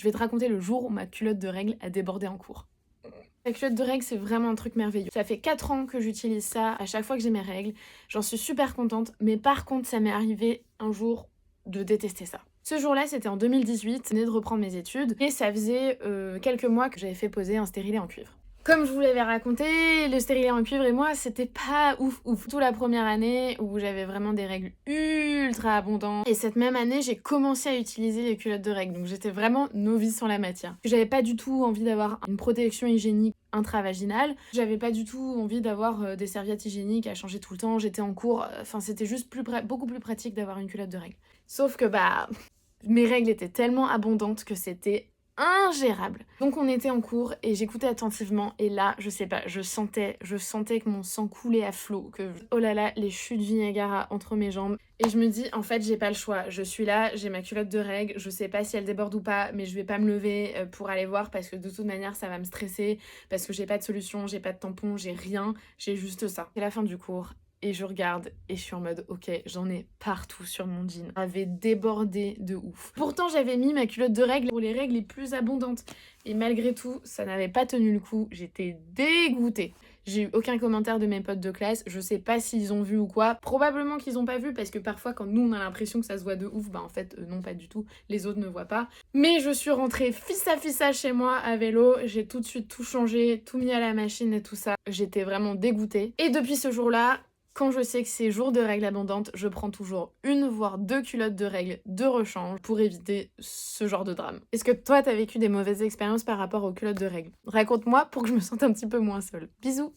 Je vais te raconter le jour où ma culotte de règle a débordé en cours. La culotte de règle, c'est vraiment un truc merveilleux. Ça fait 4 ans que j'utilise ça à chaque fois que j'ai mes règles. J'en suis super contente, mais par contre, ça m'est arrivé un jour de détester ça. Ce jour-là, c'était en 2018, je venais de reprendre mes études, et ça faisait quelques mois que j'avais fait poser un stérilet en cuivre. Comme je vous l'avais raconté, le stérilet en cuivre et moi, c'était pas ouf. Surtout la première année où j'avais vraiment des règles ultra abondantes. Et cette même année, j'ai commencé à utiliser les culottes de règles, donc j'étais vraiment novice en la matière. J'avais pas du tout envie d'avoir une protection hygiénique intravaginale. J'avais pas du tout envie d'avoir des serviettes hygiéniques à changer tout le temps. J'étais en cours, enfin c'était juste beaucoup plus pratique d'avoir une culotte de règles. Sauf que mes règles étaient tellement abondantes que c'était ingérable. Donc on était en cours et j'écoutais attentivement et là, je sais pas, je sentais que mon sang coulait à flot, que oh là là, les chutes Viagra entre mes jambes. Et je me dis, en fait, j'ai pas le choix. Je suis là, j'ai ma culotte de règles, je sais pas si elle déborde ou pas, mais je vais pas me lever pour aller voir parce que de toute manière, ça va me stresser, parce que j'ai pas de solution, j'ai pas de tampon, j'ai rien, j'ai juste ça. C'est la fin du cours. Et je regarde et je suis en mode ok, j'en ai partout sur mon jean. Ça avait débordé de ouf. Pourtant j'avais mis ma culotte de règles pour les règles les plus abondantes. Et malgré tout, ça n'avait pas tenu le coup. J'étais dégoûtée. J'ai eu aucun commentaire de mes potes de classe. Je sais pas s'ils ont vu ou quoi. Probablement qu'ils ont pas vu parce que parfois quand nous on a l'impression que ça se voit de ouf, en fait non pas du tout. Les autres ne voient pas. Mais je suis rentrée fissa chez moi à vélo. J'ai tout de suite tout changé, tout mis à la machine et tout ça. J'étais vraiment dégoûtée. Et depuis ce jour-là, quand je sais que c'est jour de règles abondantes, je prends toujours une voire deux culottes de règles de rechange pour éviter ce genre de drame. Est-ce que toi t'as vécu des mauvaises expériences par rapport aux culottes de règles? Raconte-moi pour que je me sente un petit peu moins seule. Bisous!